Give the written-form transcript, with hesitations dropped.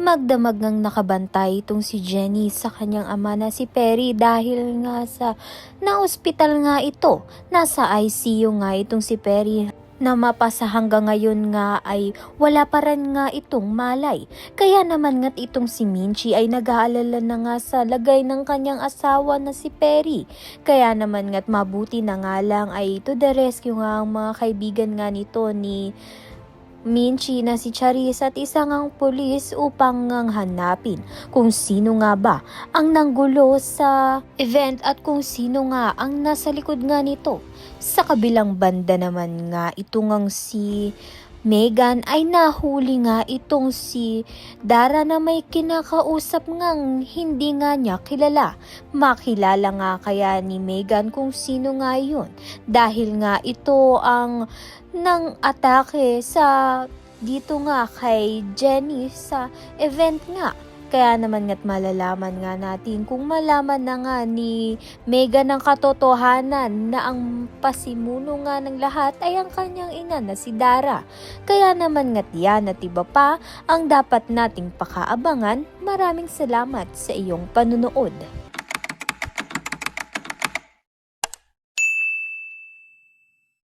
Magdamag ngang nakabantay itong si Jenny sa kanyang ama na si Perry dahil nga sa na-ospital nga ito. Nasa ICU nga itong si Perry na mapasa hanggang ngayon nga ay wala pa rin nga itong malay. Kaya naman nga't itong si Minchi ay nag-aalala na nga sa lagay ng kanyang asawa na si Perry. Kaya naman nga't mabuti na nga lang ay to the rescue nga ang mga kaibigan nga nito ni Minchi na si Charis at isang ang pulis upang ngang hanapin kung sino nga ba ang nanggulo sa event at kung sino nga ang nasa likod nga nito. Sa kabilang banda naman nga itong si Megan ay nahuli nga itong si Dara na may kinakausap ngang hindi nga niya kilala. Makilala nga kaya ni Megan kung sino nga yun dahil nga ito ang nang atake sa dito nga kay Jenny sa event nga. Kaya naman nga't malalaman nga natin kung malaman na nga ni Megan ang katotohanan na ang pasimuno nga ng lahat ay ang kanyang ina na si Dara. Kaya naman nga't yan at iba pa ang dapat nating pakaabangan. Maraming salamat sa iyong panunood.